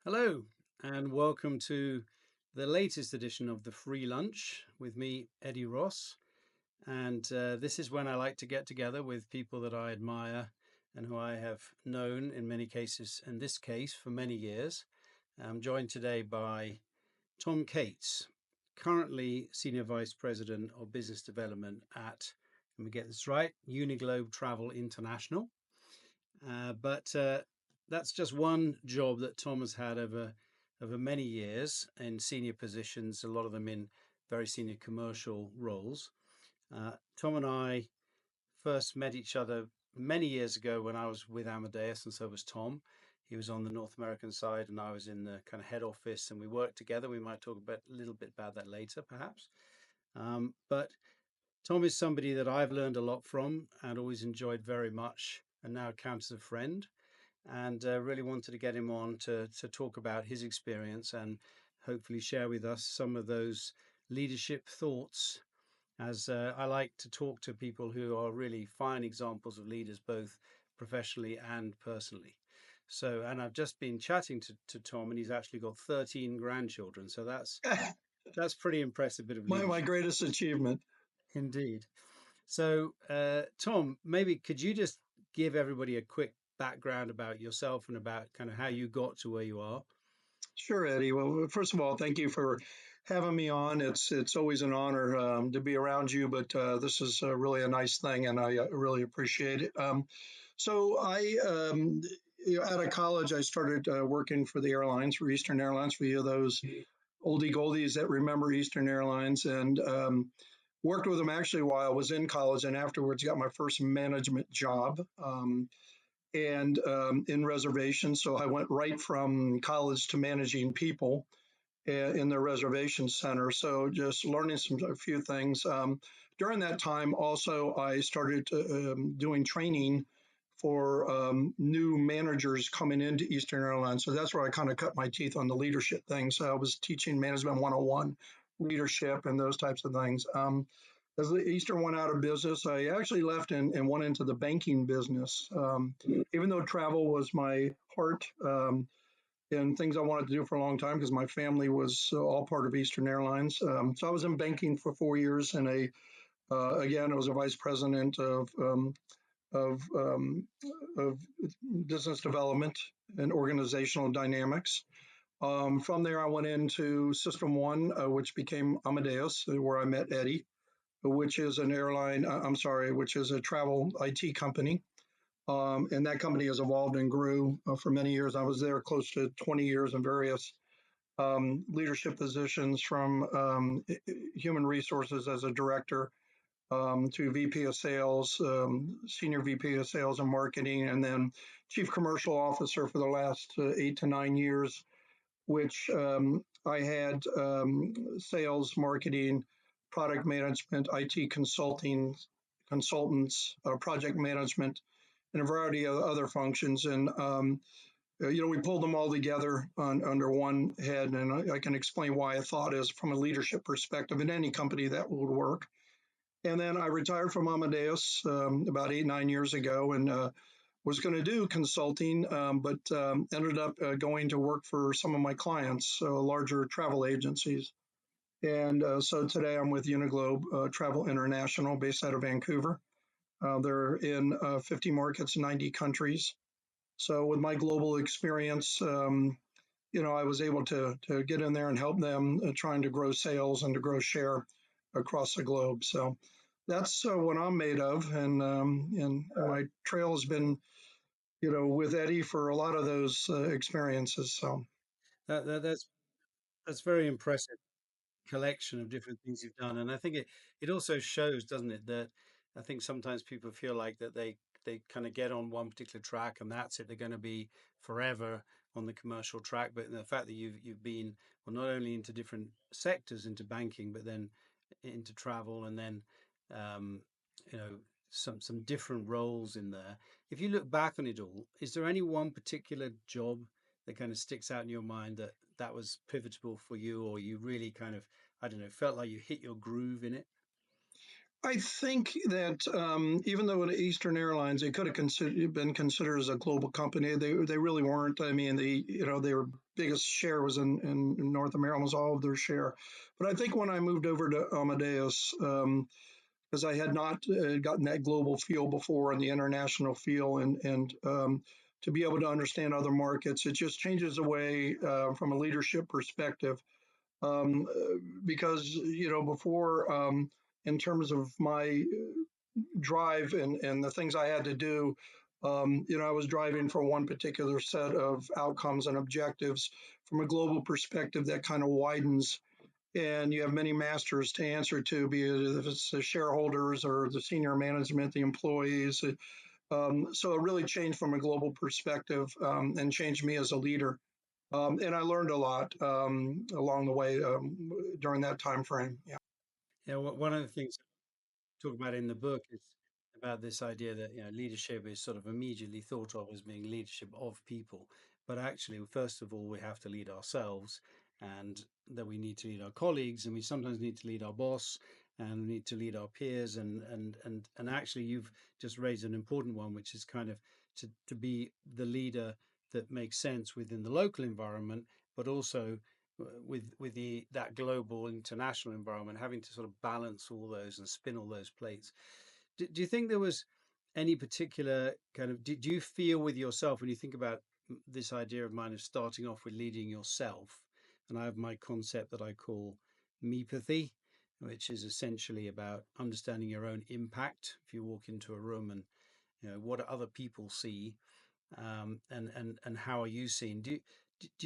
Hello, and welcome to the latest edition of the Free Lunch with me, Eddie Ross. And this is when I like to get together with people that I admire and who I have known in many cases, in this case, for many years. I'm joined today by Tom Cates, currently Senior Vice President of Business Development at, let me get this right, Uniglobe Travel International. But that's just one job that Tom has had over many years in senior positions, a lot of them in very senior commercial roles. Tom and I first met each other many years ago when I was with Amadeus, and so was Tom. He was on the North American side, and I was in the kind of head office, and we worked together. We might talk a little bit about that later, perhaps. But Tom is somebody that I've learned a lot from and always enjoyed very much, and now counts as a friend. And really wanted to get him on to talk about his experience and hopefully share with us some of those leadership thoughts, as I like to talk to people who are really fine examples of leaders, both professionally and personally. So, and I've just been chatting to Tom, and he's actually got 13 grandchildren. So that's pretty impressive bit of My leadership. greatest achievement. Indeed. So, Tom, maybe could you just give everybody a quick background about yourself and about kind of how you got to where you are? Sure, Eddie. Well, first of all, thank you for having me on. It's always an honor to be around you, but this is really a nice thing, and I really appreciate it. Out of college, I started working for the airlines, for Eastern Airlines, for you those oldie goldies that remember Eastern Airlines, and worked with them actually while I was in college, and afterwards got my first management job. And in reservations. So I went right from college to managing people in the reservation center. So just learning a few things. During that time, also I started doing training for new managers coming into Eastern Airlines. So that's where I kind of cut my teeth on the leadership thing. So I was teaching management 101, leadership, and those types of things. As Eastern went out of business, I actually left and went into the banking business. Even though travel was my heart and things I wanted to do for a long time because my family was all part of Eastern Airlines. So I was in banking for 4 years, and again, I was a vice president of, um, of business development and organizational dynamics. From there, I went into System One, which became Amadeus, where I met Eddie, which is an airline, I'm sorry, which is a travel IT company. And that company has evolved and grew for many years. I was there close to 20 years in various leadership positions, from human resources as a director to VP of sales, senior VP of sales and marketing, and then chief commercial officer for the last 8 to 9 years, which I had sales, marketing, product management, IT consulting, consultants, project management, and a variety of other functions. And we pulled them all together under one head, and I can explain why I thought is from a leadership perspective in any company that would work. And then I retired from Amadeus about 8, 9 years ago, and was going to do consulting, but ended up going to work for some of my clients, so larger travel agencies. And so today I'm with Uniglobe Travel International, based out of Vancouver. They're in 50 markets, 90 countries. So with my global experience, I was able to get in there and help them trying to grow sales and to grow share across the globe. So that's what I'm made of, and my trail has been with Eddie for a lot of those experiences. So That's very impressive collection of different things you've done, and I think it also shows, doesn't it, that I think sometimes people feel like that they kind of get on one particular track and that's it. They're going to be forever on the commercial track, but the fact that you've been, well, not only into different sectors, into banking, but then into travel, and then um, some different roles in there. If you look back on it all, is there any one particular job that kind of sticks out in your mind that was pivotal for you, or you really kind of, I don't know, felt like you hit your groove in it? I think that even though at Eastern Airlines they could have been considered as a global company, they really weren't. I mean, they were biggest share was in North America, almost all of their share. But I think when I moved over to Amadeus, because I had not gotten that global feel before and the international feel, and to be able to understand other markets, it just changes the way from a leadership perspective. Um, because before, in terms of my drive and the things I had to do, I was driving for one particular set of outcomes and objectives. From a global perspective, that kind of widens, and you have many masters to answer to, be it if it's the shareholders or the senior management, the employees. So it really changed from a global perspective, and changed me as a leader. And I learned a lot along the way during that time frame. Yeah. Yeah, one of the things talk about in the book is about this idea that leadership is sort of immediately thought of as being leadership of people, but actually, first of all, we have to lead ourselves, and that we need to lead our colleagues, and we sometimes need to lead our boss, and we need to lead our peers, and actually, you've just raised an important one, which is kind of to be the leader that makes sense within the local environment, but also with that global international environment, having to sort of balance all those and spin all those plates. Do you think there was any particular kind of, do you feel with yourself when you think about this idea of mine of starting off with leading yourself? And I have my concept that I call mepathy, which is essentially about understanding your own impact. If you walk into a room and what do other people see, and how are you seen? Do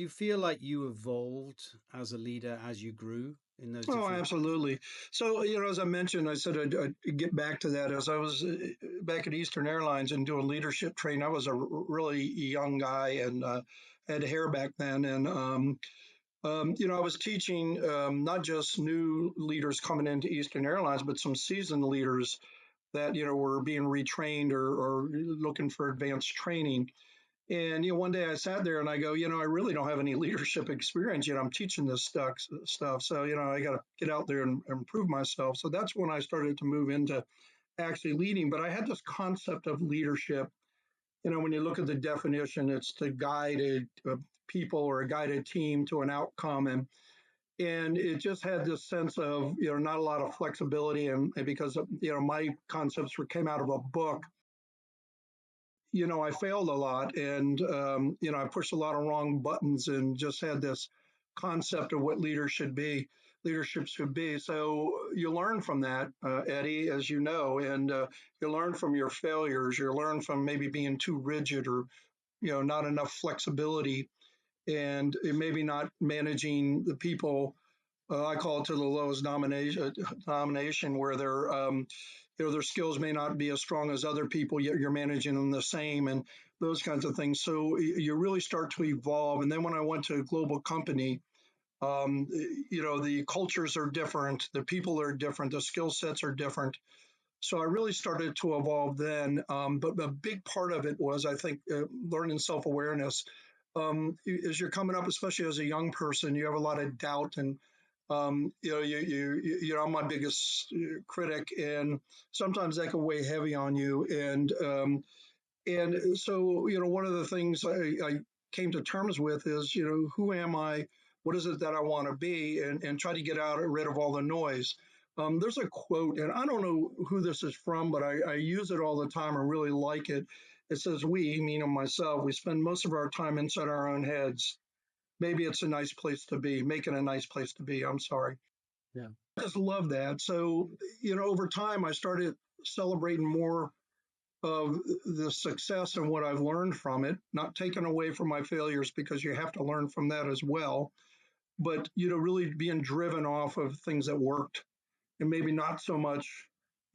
you feel like you evolved as a leader as you grew in those Oh, different? absolutely. So, as I mentioned, I said I'd get back to that. As I was back at Eastern Airlines and doing leadership training, I was a really young guy and had hair back then. And, I was teaching not just new leaders coming into Eastern Airlines, but some seasoned leaders that, were being retrained or looking for advanced training. And one day I sat there and I go, I really don't have any leadership experience yet. I'm teaching this stuff, so I got to get out there and improve myself. So that's when I started to move into actually leading. But I had this concept of leadership. When you look at the definition, it's to guide a people or a guide a team to an outcome, and it just had this sense of not a lot of flexibility, and because my concepts came out of a book. I failed a lot, and I pushed a lot of wrong buttons and just had this concept of what leadership should be. So you learn from that, Eddie, as you know, and you learn from your failures. You learn from maybe being too rigid or not enough flexibility, and maybe not managing the people. I call it to the lowest nomination, where their skills may not be as strong as other people, yet you're managing them the same, and those kinds of things. So you really start to evolve. And then when I went to a global company, the cultures are different, the people are different, the skill sets are different. So I really started to evolve then. But a big part of it was, I think, learning self awareness. As you're coming up, especially as a young person, you have a lot of doubt, and I'm my biggest critic, and sometimes that can weigh heavy on you. And so, one of the things I came to terms with is, who am I? What is it that I want to be? And try to get rid of all the noise. There's a quote, and I don't know who this is from, but I use it all the time and really like it. It says, "We, meaning myself, we spend most of our time inside our own heads. Maybe it's a nice place to be, make it a nice place to be." I'm sorry. Yeah. I just love that. So, over time, I started celebrating more of the success and what I've learned from it, not taken away from my failures, because you have to learn from that as well. But, really being driven off of things that worked, and maybe not so much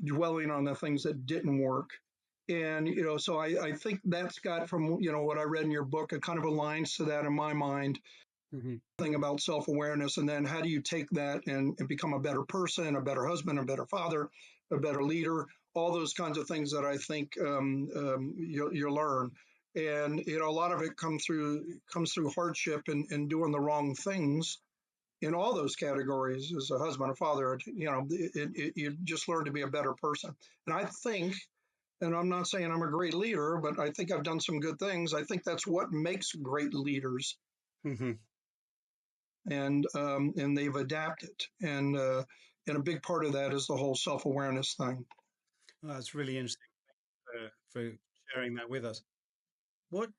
dwelling on the things that didn't work. And, so I think that's got from, what I read in your book, it kind of aligns to that in my mind, Hmm. thing about self awareness. And then how do you take that and become a better person, a better husband, a better father, a better leader, all those kinds of things that I think you learn. And a lot of it comes through hardship and doing the wrong things in all those categories. As a husband, a father, you just learn to be a better person. And I think, and I'm not saying I'm a great leader, but I think I've done some good things. I think that's what makes great leaders. Hmm. and they've adapted. And a big part of that is the whole self awareness thing. That's really interesting for sharing that with us. What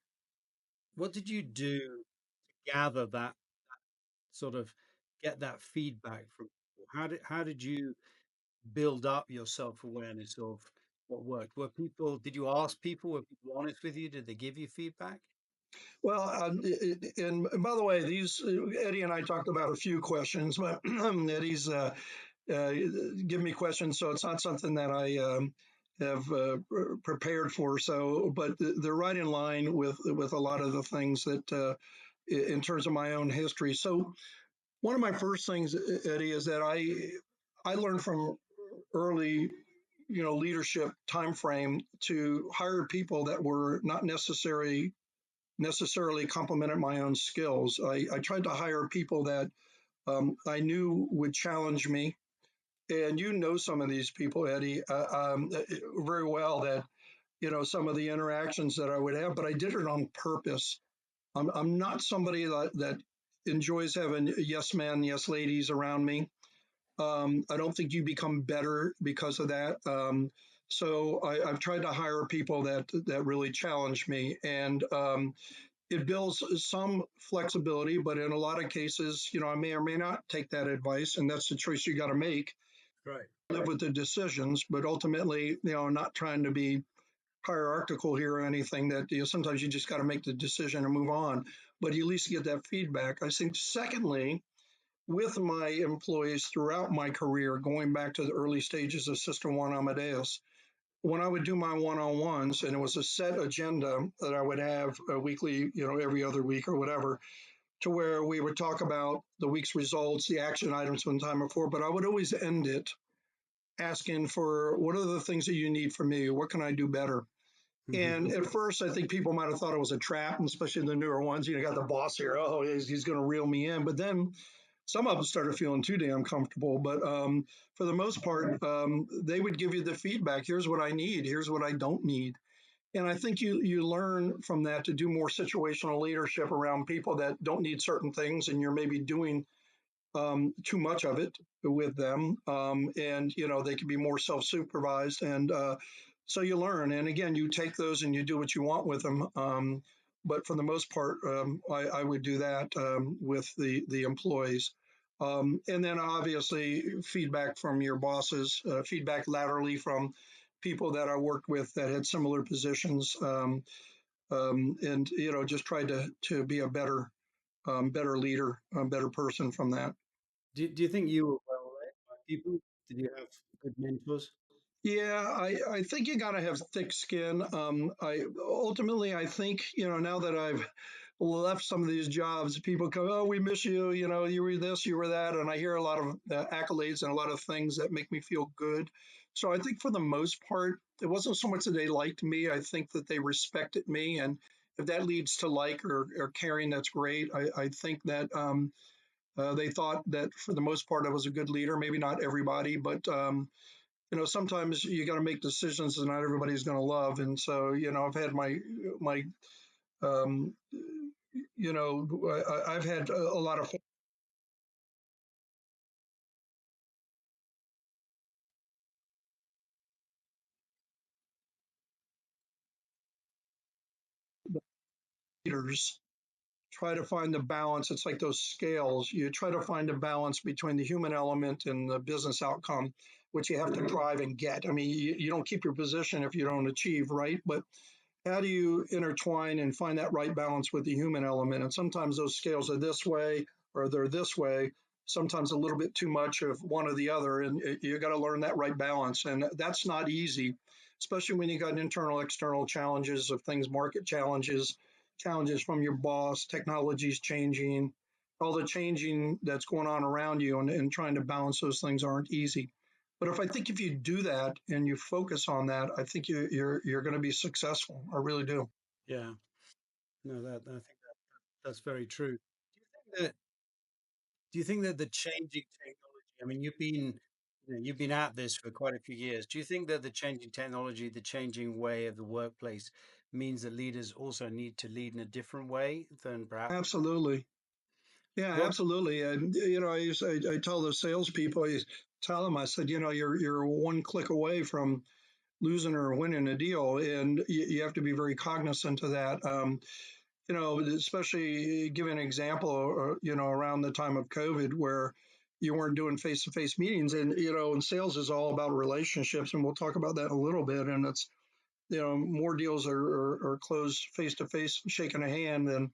what did you do to gather that sort of get that feedback from people? How did you build up your self-awareness of what worked? Were people, did you ask people, were people honest with you? Did they give you feedback? Well, and by the way, these Eddie and I talked about a few questions, but Eddie's give me questions, so it's not something that I have prepared for. So, but they're right in line with a lot of the things that in terms of my own history. So, one of my first things, Eddie, is that I learned from early, leadership time frame to hire people that were not necessarily complemented my own skills. I tried to hire people that I knew would challenge me, and you know some of these people, Eddie, very well. That some of the interactions that I would have, but I did it on purpose. I'm not somebody that enjoys having yes men, yes ladies around me. I don't think you become better because of that. So I've tried to hire people that really challenge me, and it builds some flexibility. But in a lot of cases, I may or may not take that advice, and that's the choice you got to make. Right. Live with the decisions, but ultimately, not trying to be hierarchical here or anything. That sometimes you just got to make the decision and move on. But you at least get that feedback. I think. Secondly, with my employees throughout my career, going back to the early stages of System One Amadeus, when I would do my one-on-ones, and it was a set agenda that I would have a weekly, every other week or whatever, to where we would talk about the week's results, the action items from the time before, but I would always end it asking for what are the things that you need from me? What can I do better? Hmm. And at first, I think people might have thought it was a trap, and especially the newer ones. Got the boss here. Oh, he's going to reel me in. But then some of them started feeling too damn comfortable. But for the most part, they would give you the feedback. Here's what I need. Here's what I don't need. And I think you learn from that to do more situational leadership around people that don't need certain things, and you're maybe doing too much of it with them, and they can be more self-supervised, and so you learn. And again, you take those and you do what you want with them. But for the most part, I would do that with the employees. And then obviously feedback from your bosses, feedback laterally from people that I worked with that had similar positions, and just try to be a better leader, a better person from that. Do you think you were well led by people? Did you have good mentors? Yeah, I think you got to have thick skin. I think now that I've left some of these jobs, people go, "Oh, we miss you. You were this, you were that," and I hear a lot of accolades and a lot of things that make me feel good. So I think for the most part, it wasn't so much that they liked me. I think that they respected me, and if that leads to like or caring, that's great. I think that they thought that for the most part I was a good leader. Maybe not everybody, but sometimes you got to make decisions that not everybody's going to love. And so, I've had my, um, I've had a lot of leaders try to find the balance. It's like those scales. You try to find a balance between the human element and the business outcome, which you have to drive and get. I mean, you don't keep your position if you don't achieve, right? But how do you intertwine and find that right balance with the human element? And sometimes those scales are this way or they're this way. Sometimes a little bit too much of one or the other, and you got to learn that right balance. And that's not easy, especially when you got internal, external challenges of things, market challenges, challenges from your boss, technology's changing, all the changing that's going on around you, and trying to balance those things aren't easy. But if you do that and you focus on that, I think you're going to be successful. I really do. Yeah. No, that I think that's very true. That Do you think that the changing technology, I mean, you've been at this for quite a few years. Do you think that the changing technology, the changing way of the workplace means that leaders also need to lead in a different way than perhaps? Absolutely. Yeah, What? absolutely. And I tell the salespeople, I tell them, I said, you're one click away from losing or winning a deal, and you have to be very cognizant of that. Especially give an example, around the time of COVID where you weren't doing face-to-face meetings, and and sales is all about relationships, and we'll talk about that in a little bit. And it's more deals are closed face-to-face, shaking a hand than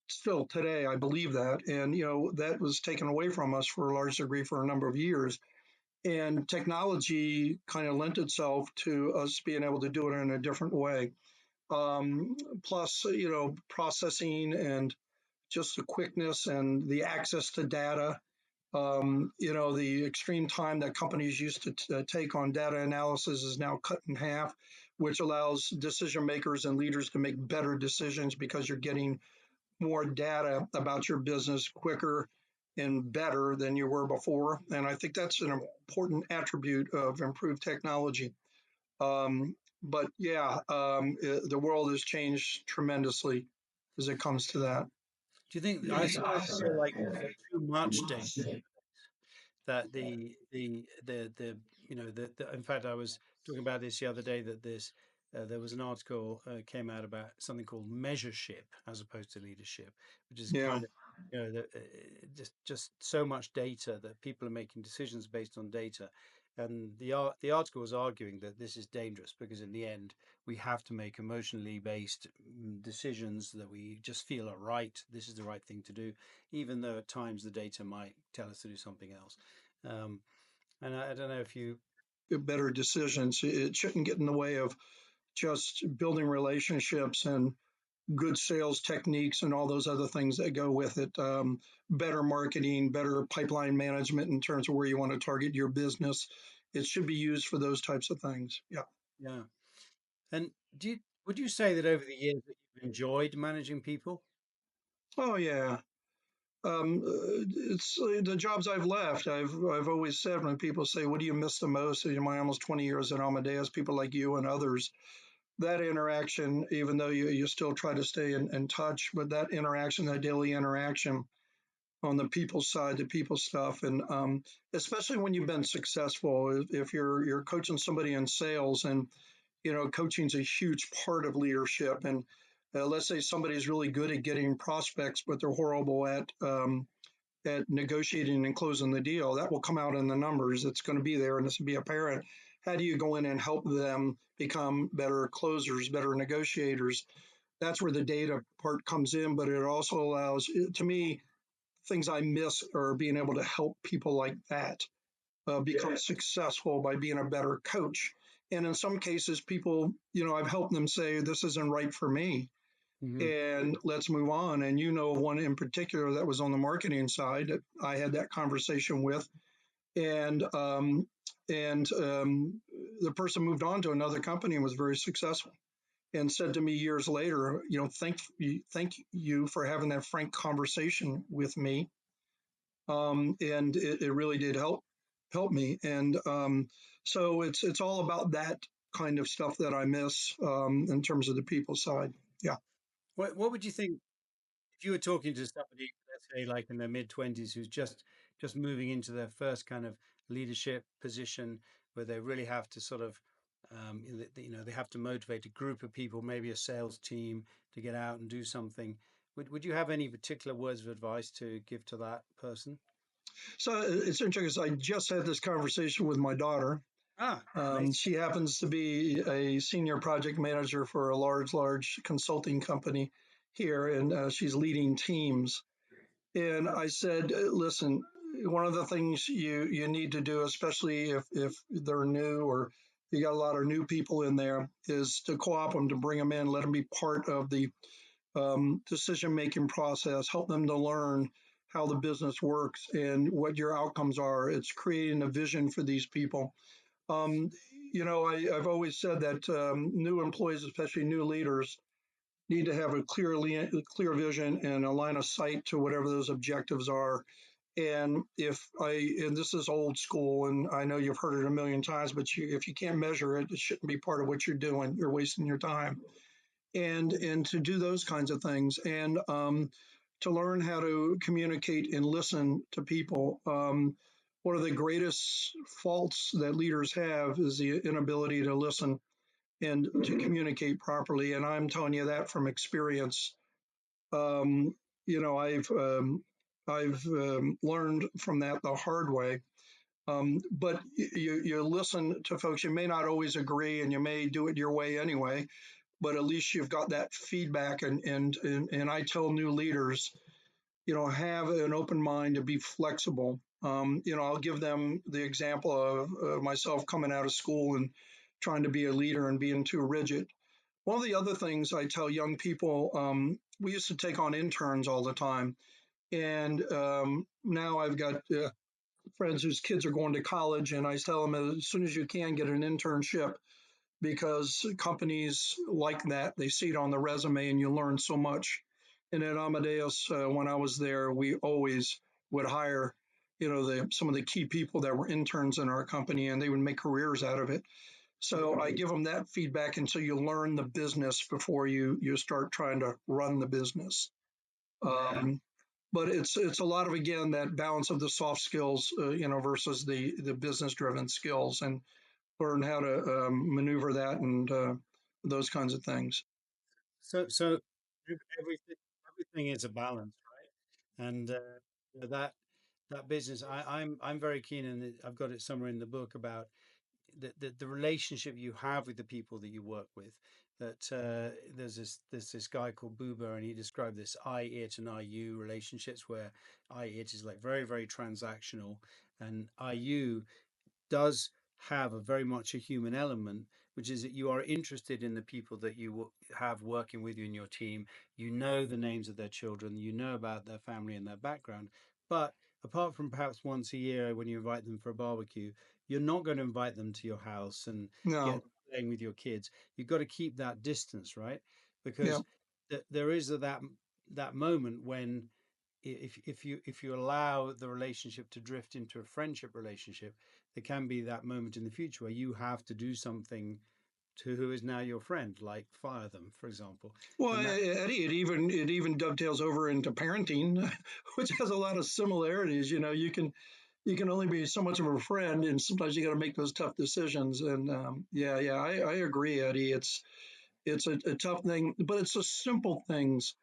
still today. I believe that, and that was taken away from us for a large degree for a number of years. And technology kind of lent itself to us being able to do it in a different way. Um, Plus, processing and just the quickness and the access to data. The extreme time that companies used to take on data analysis is now cut in half, which allows decision makers and leaders to make better decisions because you're getting more data about your business quicker and better than you were before. And I think that's an important attribute of improved technology. But yeah, the world has changed tremendously as it comes to that. Do you think? I sometimes feel like there's too much data, that the in fact, I was talking about this the other day, that there was an article came out about something called measureship as opposed to leadership, which is Yeah. kind of, just so much data that people are making decisions based on data. And the article was arguing that this is dangerous because in the end we have to make emotionally based decisions that we just feel are right. This is the right thing to do, even though at times the data might tell us to do something else. Um, and I don't know if you, Better decisions. It shouldn't get in the way of just building relationships and good sales techniques and all those other things that go with it. Better marketing, better pipeline management in terms of where you want to target your business. It should be used for those types of things. Yeah. yeah. And do you, would you say that over the years that you've enjoyed managing people? Oh yeah. It's the jobs I've left. I've always said when people say, "What do you miss the most?" In my almost 20 years at Amadeus, people like you and others, that interaction, even though you still try to stay in touch, but that interaction, that daily interaction on the people side, the people stuff, and especially when you've been successful, if you're coaching somebody in sales, and coaching is a huge part of leadership. And let's say somebody's really good at getting prospects, but they're horrible at negotiating and closing the deal. That will come out in the numbers. It's going to be there, and it's going to be apparent. How do you go in and help them become better closers, better negotiators? That's where the data part comes in, but it also allows, to me, things I miss are being able to help people like that become successful by being a better coach. And in some cases, people, I've helped them say, this isn't right for me, Hmm. and let's move on. And one in particular that was on the marketing side that I had that conversation with, and the person moved on to another company and was very successful. And said to me years later, thank you for having that frank conversation with me, and it really did help me. And so it's all about that kind of stuff that I miss in terms of the people side. Yeah. What would you think if you were talking to somebody, let's say like in their mid 20s, who's just moving into their first kind of leadership position, where they really have to sort of, they have to motivate a group of people, maybe a sales team, to get out and do something. Would you have any particular words of advice to give to that person? So it's interesting because I just had this conversation with my daughter. Ah, amazing. She happens to be a senior project manager for a large consulting company here, and she's leading teams. And I said, listen, one of the things you need to do, especially if they're new or you got a lot of new people in there, is to co-opt them, to bring them in, let them be part of the decision making process, help them to learn how the business works and what your outcomes are. It's creating a vision for these people. Um, I've always said that new employees, especially new leaders, need to have a clear vision and a line of sight to whatever those objectives are. And and this is old school, and I know you've heard it a million times, but if you can't measure it, it shouldn't be part of what you're doing. You're wasting your time. And to do those kinds of things, and to learn how to communicate and listen to people. One of the greatest faults that leaders have is the inability to listen and to communicate properly. And I'm telling you that from experience. Um, you know, I've learned from that the hard way. But you listen to folks. You may not always agree, and you may do it your way anyway. But at least you've got that feedback. And I tell new leaders, have an open mind to be flexible. I'll give them the example of myself coming out of school and trying to be a leader and being too rigid. One of the other things I tell young people, we used to take on interns all the time. And now I've got friends whose kids are going to college, and I tell them as soon as you can get an internship because companies like that. They see it on the resume and you learn so much. And at Amadeus, when I was there, we always would hire, some of the key people that were interns in our company, and they would make careers out of it. So I give them that feedback until you learn the business before you start trying to run the business. Um, but it's a lot of, again, that balance of the soft skills, versus the business driven skills, and learn how to maneuver that and those kinds of things. So everything everything is a balance, right? And that that business, I'm very keen, and I've got it somewhere in the book about the relationship you have with the people that you work with. That there's this guy called Buber, and he described this I it and IU relationships where I it is like very very transactional, and IU does have a very much a human element, which is that you are interested in the people that you have working with you in your team. You know the names of their children, you know about their family and their background. But apart from perhaps once a year when you invite them for a barbecue, you're not going to invite them to your house and get No, playing with your kids. You've got to keep that distance, right? yeah. Because there is that moment when if you allow the relationship to drift into a friendship relationship, there can be that moment in the future where you have to do something to who is now your friend, like fire them, for example. Well, And that Eddie, it even dovetails over into parenting, which has a lot of similarities. You can only be so much of a friend, and sometimes you got to make those tough decisions. And yeah, yeah, I agree, Eddie. It's a tough thing, but it's the simple things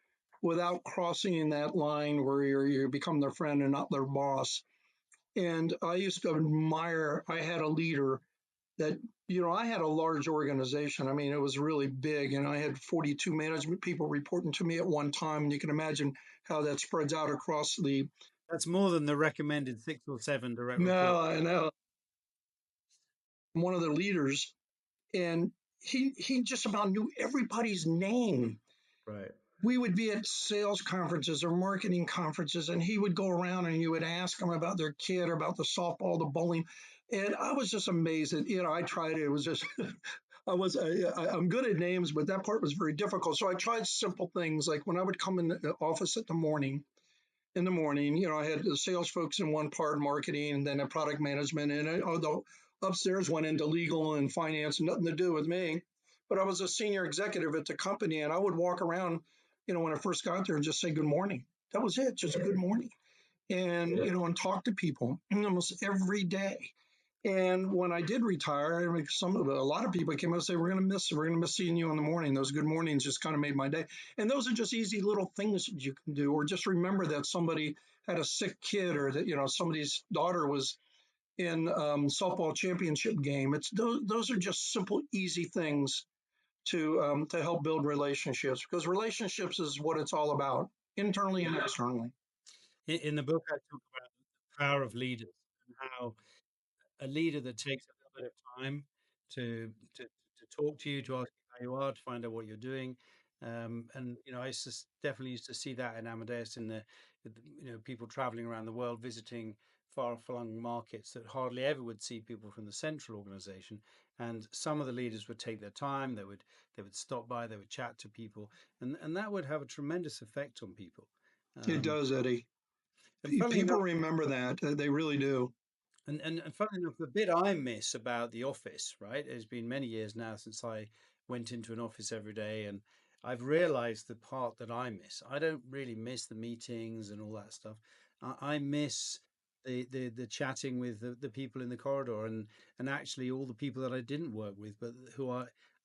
without crossing that line where you become their friend and not their boss. And I used to admire. I had a leader that, I had a large organization. I mean, it was really big, and I had 42 management people reporting to me at one time. And you can imagine how that spreads out across the. that's more than the recommended 6 or 7 direct No, reports. I know. One of the leaders, and he just about knew everybody's name. Right. We would be at sales conferences or marketing conferences, and he would go around and you would ask them about their kid or about the softball, the bowling. And I was just amazed that, I tried it. It was just, I'm good at names, but that part was very difficult. So I tried simple things like when I would come in the office in the morning, I had the sales folks in one part, marketing, and then a product management, and the upstairs went into legal and finance, nothing to do with me. But I was a senior executive at the company, and I would walk around, when I first got there and just say good morning. That was it, just a good morning, and and talk to people almost every day. And when I did retire, I mean, a lot of people came out and say, we're gonna miss seeing you in the morning. Those good mornings just kind of made my day. And those are just easy little things that you can do, or just remember that somebody had a sick kid, or that somebody's daughter was in softball championship game. It's those are just simple, easy things to help build relationships, because relationships is what it's all about, internally and externally. In the book, I talk about the power of leaders and how a leader that takes a little bit of time to talk to you, to ask you how you are, to find out what you're doing. And I definitely used to see that in Amadeus, in the people traveling around the world, visiting far-flung markets that hardly ever would see people from the central organization. And some of the leaders would take their time. They would stop by. They would chat to people, and that would have a tremendous effect on people. It Um, does, Eddie. and funnily People enough, remember that. They really do. and funnily enough, the bit I miss about the office, right? It's been many years now since I went into an office every day, and I've realized the part that I miss. I don't really miss the meetings and all that stuff. I miss the chatting with the people in the corridor, and actually all the people that I didn't work with, but who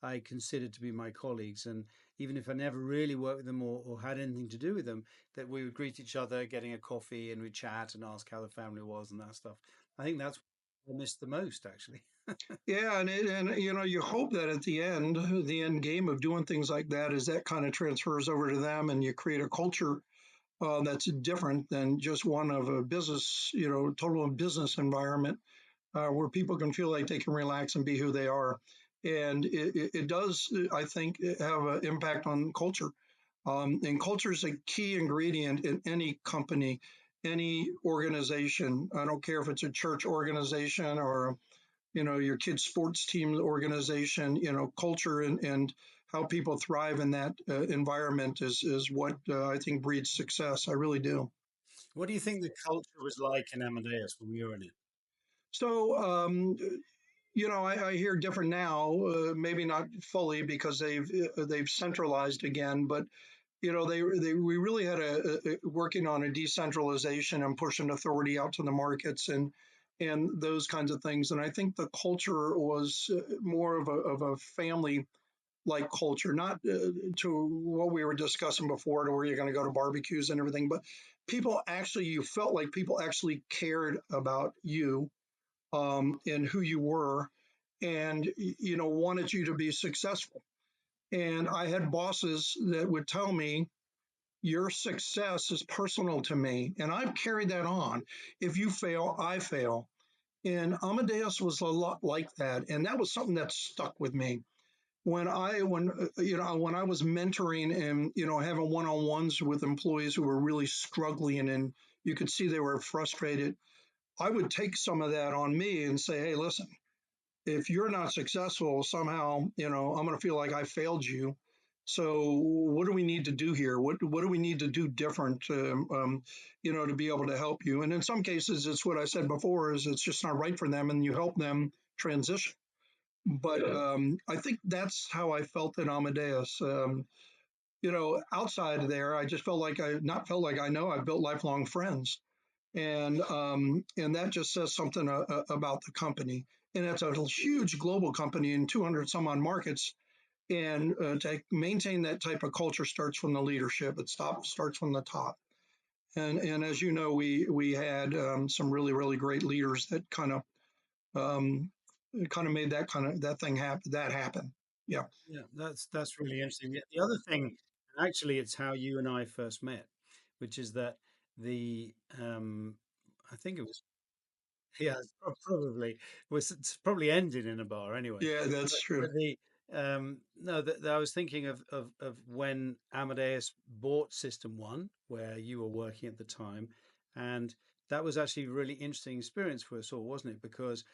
I considered to be my colleagues. And even if I never really worked with them or had anything to do with them, that we would greet each other, getting a coffee, and we'd chat and ask how the family was and that stuff. I think that's what I miss the most, actually. Yeah, and you know, you hope that at the end game of doing things like that is that kind of transfers over to them, and you create a culture that's different than just one of a business, you know, total business environment where people can feel like they can relax and be who they are. And it does, I think, have an impact on culture. And culture is a key ingredient in any company, any organization. I don't care if it's a church organization or you know your kid's sports team organization. You know, culture and how people thrive in that environment is what I think breeds success. I really do. What do you think the culture was like in Amadeus when you were in it? So, you know, I hear different now. Maybe not fully because they've centralized again, but you know, they we really had a working on a decentralization and pushing authority out to the markets and those kinds of things. And I think the culture was more of a family like culture, not to what we were discussing before, to where you're going to go to barbecues and everything, but people actually, you felt like people actually cared about you and who you were, and you know wanted you to be successful. And I had bosses that would tell me, "Your success is personal to me," and I've carried that on. If you fail, I fail. And Amadeus was a lot like that, and that was something that stuck with me. When I was mentoring and you know having one-on-ones with employees who were really struggling and you could see they were frustrated, I would take some of that on me and say, "Hey, listen, if you're not successful, somehow, you know, I'm going to feel like I failed you. So what do we need to do here? What do we need to do different, you know, to be able to help you?" And in some cases, it's what I said before: is it's just not right for them, and you help them transition. But I think that's how I felt in Amadeus. You know, outside of there, I just felt like I not felt like I know I built lifelong friends, and that just says something about the company. And it's a huge global company in 200 some odd markets. And to maintain that type of culture starts from the leadership. Starts from the top. And as you know, we had some really great leaders that um, kind of made that thing happen. That happen. Yeah. Yeah, that's really interesting. The other thing, actually, it's how you and I first met, which is that the I think it was yeah, probably it's probably ended in a bar anyway. Yeah, that's true. But the no, that I was thinking of when Amadeus bought System One, where you were working at the time, and that was actually a really interesting experience for us all, wasn't it? Because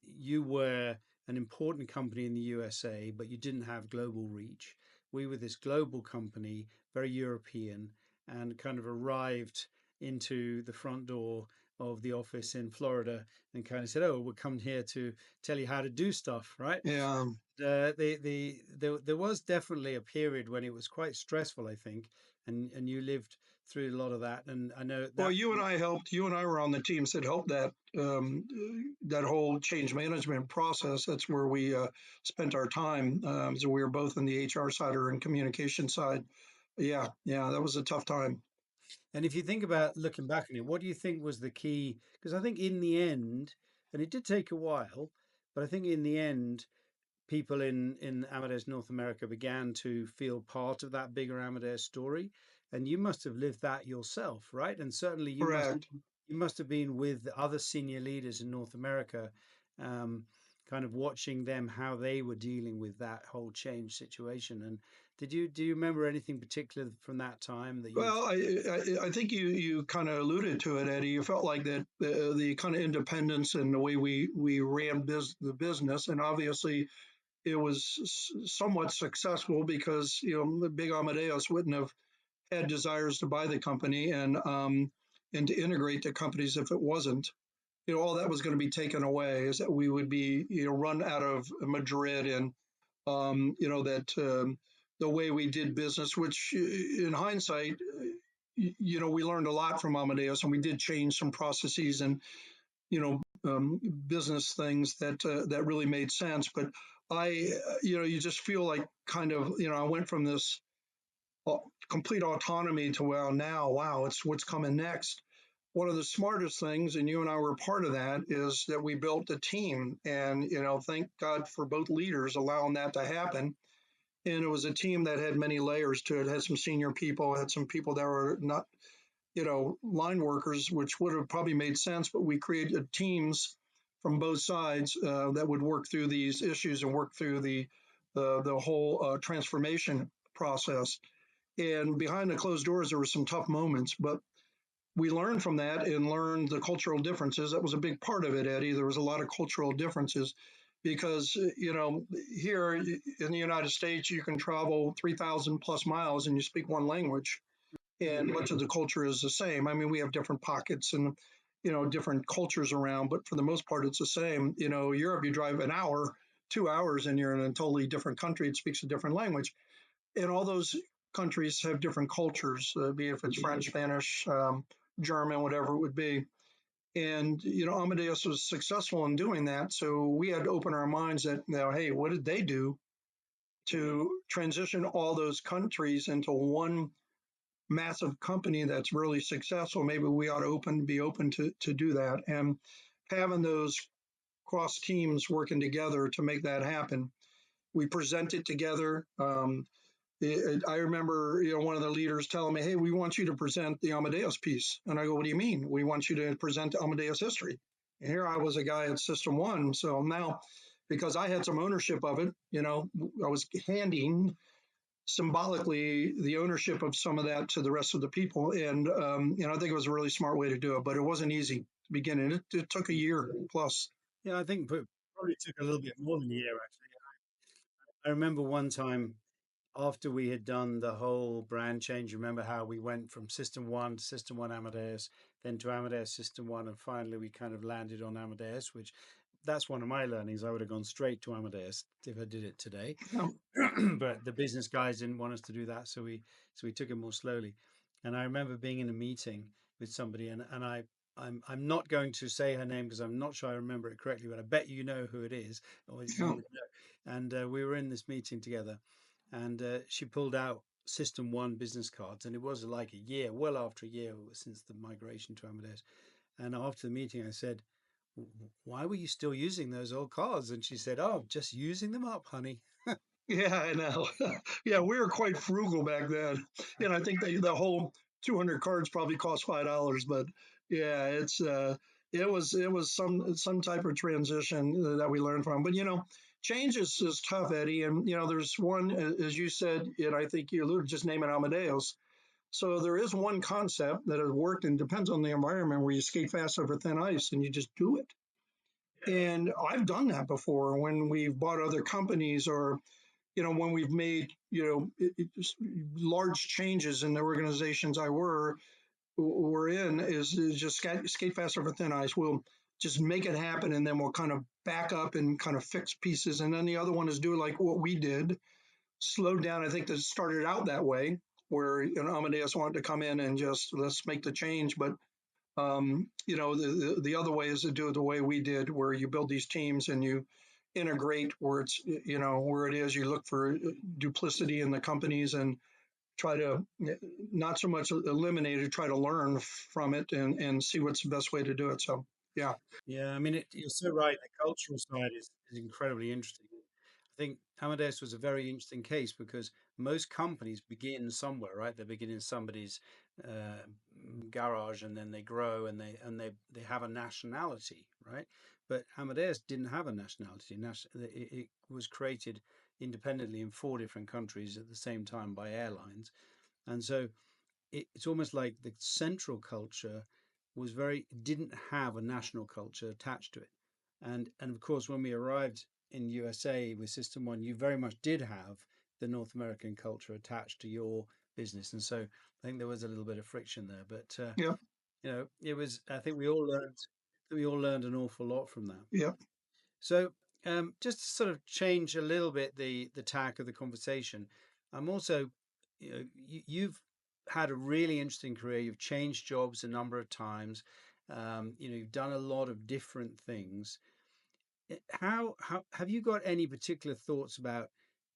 you were an important company in the USA, but you didn't have global reach. We were this global company, very European, and kind of arrived into the front door of the office in Florida and kind of said, "Oh, we're coming here to tell you how to do stuff," right? Yeah. There was definitely a period when it was quite stressful, I think, and you lived through a lot of that, and I know Well, that. you and I were on the teams that helped that whole change management process. That's where we spent our time. So we were both in the HR side or in communication side. Yeah, yeah, that was a tough time. And if you think about looking back on it, what do you think was the key? Because I think in the end, and it did take a while, but I think in the end, people in Amadeus North America began to feel part of that bigger Amadeus story, and you must have lived that yourself, right? And certainly Correct. you must have been with the other senior leaders in North America, um, kind of watching them how they were dealing with that whole change situation. And do you remember anything particular from that time that you? Well, I think you kind of alluded to it, Eddie. You felt like that the kind of independence and the way we ran the business, and obviously it was somewhat successful because you know the big Amadeus wouldn't have had desires to buy the company and to integrate the companies if it wasn't. You know, all that was going to be taken away. Is that we would be you know run out of Madrid and you know that the way we did business, which in hindsight, we learned a lot from Amadeus, and we did change some processes and business things that really made sense. But you just feel like kind of, I went from this complete autonomy to, well, now, wow, it's what's coming next. One of the smartest things, and you and I were part of that, is that we built a team, and thank God for both leaders allowing that to happen. And it was a team that had many layers to it. It had some senior people, had some people that were not line workers, which would have probably made sense, but we created teams from both sides that would work through these issues and work through the whole transformation process. And behind the closed doors, there were some tough moments, but we learned from that and learned the cultural differences. That was a big part of it, Eddie. There was a lot of cultural differences because, here in the United States, you can travel 3,000 plus miles and you speak one language, and much of the culture is the same. I mean, we have different pockets and different cultures around, but for the most part, it's the same. Europe, you drive an hour, 2 hours, and you're in a totally different country. It speaks a different language, and all those countries have different cultures, be it if it's French, Spanish, German, whatever it would be. And Amadeus was successful in doing that, so we had to open our minds that hey, what did they do to transition all those countries into one massive company that's really successful? Maybe we ought to be open to do that, and having those cross teams working together to make that happen. We presented together. I remember, one of the leaders telling me, "Hey, we want you to present the Amadeus piece." And I go, "What do you mean? We want you to present Amadeus history." And here I was a guy at System One, so now, because I had some ownership of it, I was handing symbolically the ownership of some of that to the rest of the people, and I think it was a really smart way to do it, but it wasn't easy to begin. It took a year plus. Yeah, I think probably took a little bit more than a year, actually. I remember one time after we had done the whole brand change, remember how we went from System 1 to System 1 Amadeus, then to Amadeus System 1, and finally we kind of landed on Amadeus, which that's one of my learnings. I would have gone straight to Amadeus if I did it today. But the business guys didn't want us to do that, so we took it more slowly. And I remember being in a meeting with somebody, and I'm not going to say her name because I'm not sure I remember it correctly, but I bet you know who it is, or you Yeah, would know. And we were in this meeting together, and she pulled out System One business cards, and it was like a year, well after a year since the migration to Amadeus. And after the meeting, I said, "Why were you still using those old cards?" And she said, "Oh, just using them up, honey." yeah, I know. Yeah, we were quite frugal back then, and I think the whole 200 cards probably cost $5. But yeah, it was some type of transition that we learned from. But change is tough, Eddie. And there's one, as you said, and I think you alluded, just name it Amadeus. So there is one concept that has worked, and depends on the environment, where you skate fast over thin ice and you just do it. And I've done that before when we've bought other companies, or when we've made large changes in the organizations I were in, is just skate fast over thin ice. We'll just make it happen, and then we'll kind of back up and kind of fix pieces. And then the other one is do like what we did, slow down. I think that started out that way, where Amadeus wanted to come in and just let's make the change. But the other way is to do it the way we did, where you build these teams and you integrate where it's where it is. You look for duplicity in the companies and try to not so much eliminate it, try to learn from it and see what's the best way to do it. So yeah, Yeah, I mean, you're so right. The cultural side is incredibly interesting. I think Amadeus was a very interesting case because most companies begin somewhere, right? They begin in somebody's uh, garage, and then they grow, and they have a nationality, right? But Amadeus didn't have a nationality. It was created independently in four different countries at the same time by airlines, and so it's almost like the central culture was very didn't have a national culture attached to it. And of course, when we arrived in USA with System One, you very much did have the North American culture attached to your business, and so I think there was a little bit of friction there. But yeah, it was. I think we all learned an awful lot from that. yeah, So just to sort of change a little bit the tack of the conversation, I'm also, you've had a really interesting career. You've changed jobs a number of times. You've done a lot of different things. How have you got any particular thoughts about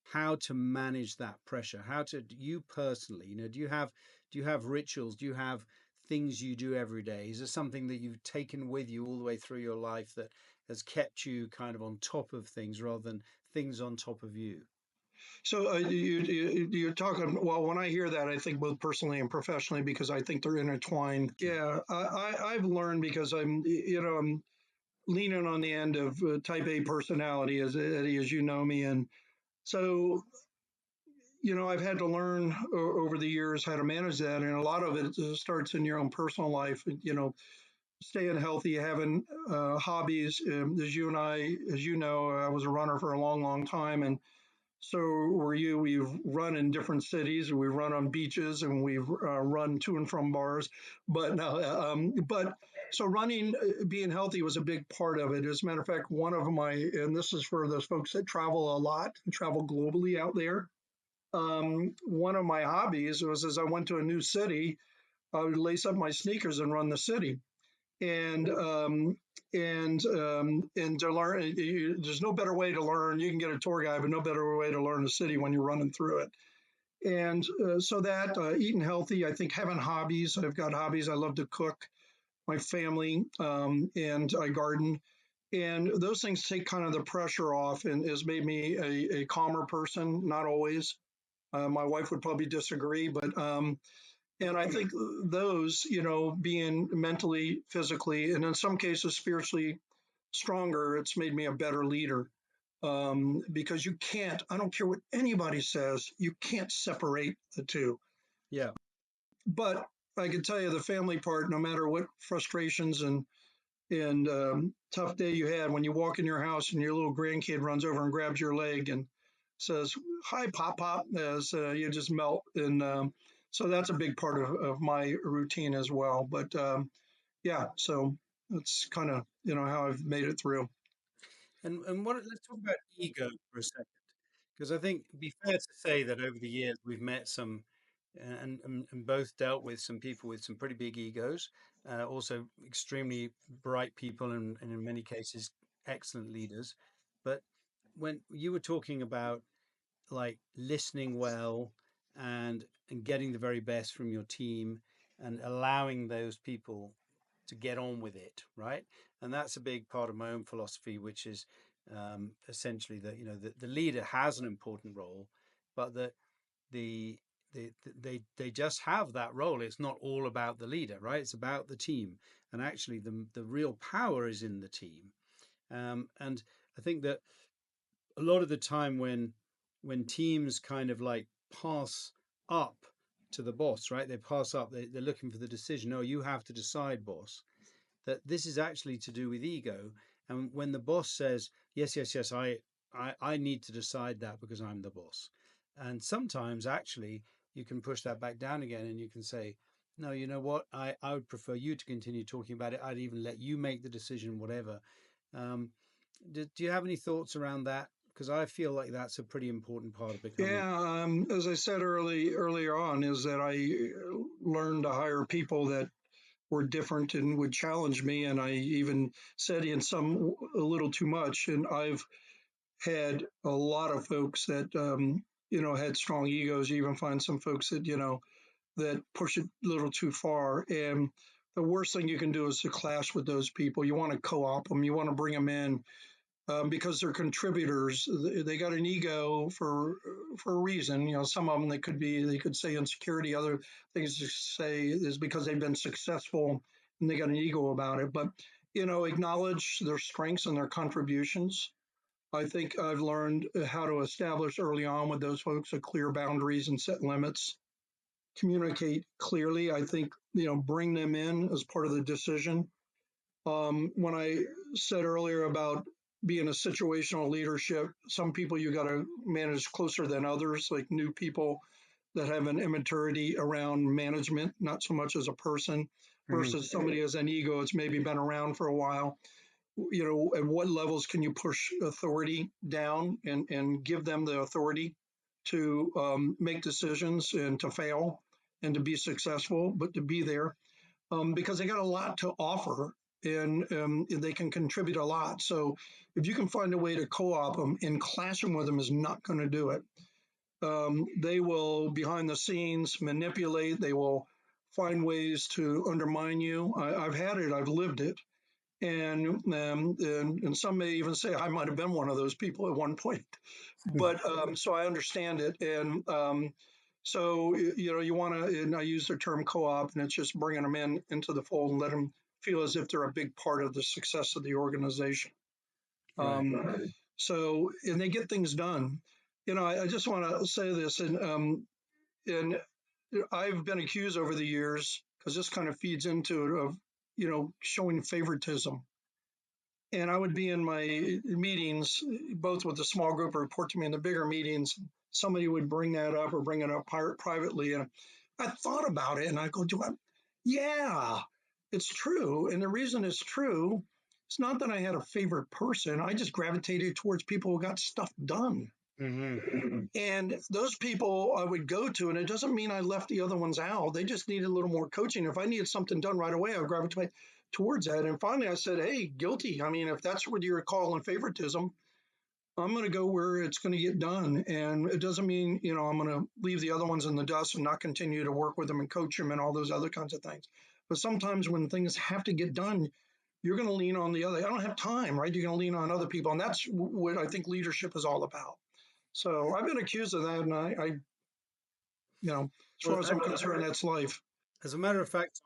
how to manage that pressure? How to you personally, do you have rituals? Do you have things you do every day? Is there something that you've taken with you all the way through your life that has kept you kind of on top of things rather than things on top of you? So you're talking, well, when I hear that, I think both personally and professionally, because I think they're intertwined. Yeah, I've learned because I'm leaning on the end of type A personality, as Eddie, as you know me. And so, I've had to learn over the years how to manage that. And a lot of it starts in your own personal life, staying healthy, having hobbies. As you know, I was a runner for a long, long time. And so were you. We've run in different cities. We've run on beaches, and we've run to and from bars. But no, but so running, being healthy was a big part of it. As a matter of fact, one of my, and this is for those folks that travel a lot and travel globally out there. One of my hobbies was as I went to a new city, I would lace up my sneakers and run the city. And to learn, there's no better way to learn. You can get a tour guide, but no better way to learn a city when you're running through it. And so that eating healthy, I think having hobbies. I've got hobbies. I love to cook. My family and I garden, and those things take kind of the pressure off, and has made me a calmer person. Not always. My wife would probably disagree, but and I think those, being mentally, physically, and in some cases spiritually stronger, it's made me a better leader. Because you can't, I don't care what anybody says, you can't separate the two. Yeah. But I can tell you the family part, no matter what frustrations and tough day you had, when you walk in your house and your little grandkid runs over and grabs your leg and says, "Hi, Pop Pop," as you just melt. And so that's a big part of my routine as well. But yeah, so that's kind of, how I've made it through. And let's talk about ego for a second, because I think it'd be fair to say that over the years we've met some and both dealt with some people with some pretty big egos, also extremely bright people and in many cases excellent leaders. But when you were talking about like listening well and getting the very best from your team and allowing those people to get on with it, right? And that's a big part of my own philosophy, which is essentially that the leader has an important role, but that the they just have that role. It's not all about the leader, right? It's about the team, and actually the real power is in the team. And I think that a lot of the time when teams kind of like pass up to the boss, right? They pass up. They're looking for the decision. No, you have to decide, boss. That this is actually to do with ego. And when the boss says, yes, yes, yes, I need to decide that because I'm the boss. And sometimes actually you can push that back down again and you can say, no, you know what? I would prefer you to continue talking about it. I'd even let you make the decision, whatever. Um, do you have any thoughts around that? Because I feel like that's a pretty important part of becoming. Yeah, as I said earlier on, is that I learned to hire people that were different and would challenge me, and I even said in some a little too much. And I've had a lot of folks that had strong egos. You even find some folks that that push it a little too far. And the worst thing you can do is to clash with those people. You want to co-opt them. You want to bring them in because they're contributors. They got an ego for a reason. Some of them they could say insecurity. Other things to say is because they've been successful and they got an ego about it. But acknowledge their strengths and their contributions. I think I've learned how to establish early on with those folks a clear boundaries and set limits. Communicate clearly. I think bring them in as part of the decision. When I said earlier about being a situational leadership, some people you got to manage closer than others, like new people that have an immaturity around management, not so much as a person, Mhm. versus somebody has an ego, it's maybe been around for a while. At what levels can you push authority down and give them the authority? to make decisions and to fail and to be successful, but to be there because they got a lot to offer and they can contribute a lot. So if you can find a way to co-op them and clashing with them is not going to do it. They will behind the scenes manipulate. They will find ways to undermine you. I've had it. I've lived it. And some may even say I might have been one of those people at one point, but so I understand it. And so you want to, and I use the term co-op, and it's just bringing them into the fold and let them feel as if they're a big part of the success of the organization. Right. So and they get things done. I just want to say this, and I've been accused over the years because this kind of feeds into it of showing favoritism. And I would be in my meetings, both with the small group or report to me in the bigger meetings. Somebody would bring that up or bring it up privately, and I thought about it, and I go, "Do I?" Yeah, it's true, and the reason it's true, it's not that I had a favorite person. I just gravitated towards people who got stuff done. Mm-hmm. And those people I would go to, and it doesn't mean I left the other ones out. They just needed a little more coaching. If I needed something done right away, I would gravitate towards that. And finally, I said, "Hey, guilty. I mean, if that's what you're calling favoritism, I'm going to go where it's going to get done. And it doesn't mean, I'm going to leave the other ones in the dust and not continue to work with them and coach them and all those other kinds of things. But sometimes when things have to get done, you're going to lean on the other. I don't have time, right? You're going to lean on other people. And that's what I think leadership is all about. So I've been accused of that, and as Well, far as I'm concerned, that's life. as a matter of fact,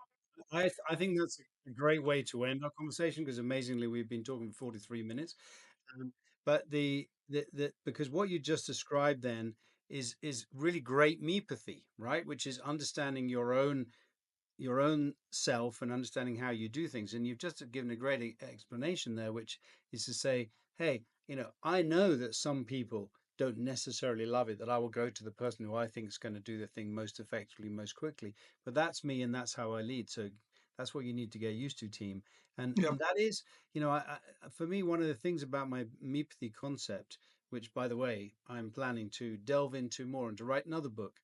I think that's a great way to end our conversation because amazingly we've been talking for 43 minutes. Um, but the because what you just described then is really great mepathy, right? Which is understanding your own self and understanding how you do things. And you've just given a great explanation there, which is to say, hey, I know that some people don't necessarily love it, that I will go to the person who I think is going to do the thing most effectively, most quickly. But that's me and that's how I lead. So that's what you need to get used to, team. And Yep. that is, for me, one of the things about my mepathy concept, which by the way, I'm planning to delve into more and to write another book.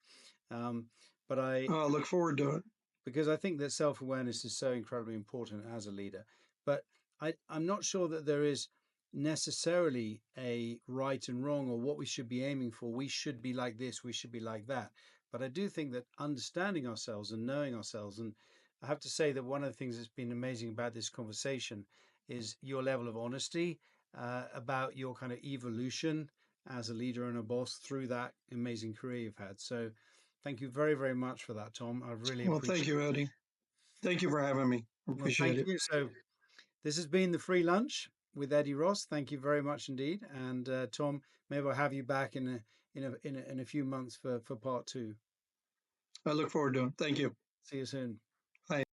Um, but I Look forward to it. because I think that self awareness is so incredibly important as a leader. But I'm not sure that there is necessarily a right and wrong or what we should be aiming for. We should be like this, we should be like that. But I do think that understanding ourselves and knowing ourselves, and I have to say that one of the things that's been amazing about this conversation is your level of honesty about your kind of evolution as a leader and a boss through that amazing career you've had. So, thank you very, very much for that, Tom. I really Well, thank appreciate you, it. Eddie. Thank you for having me. Well, Appreciate thank it. you. So, this has been the free lunch with Eddie Ross. Thank you very much indeed. And Tom, maybe I'll have you back in a few months for part two. I look forward to it. Thank you. See you soon. Bye.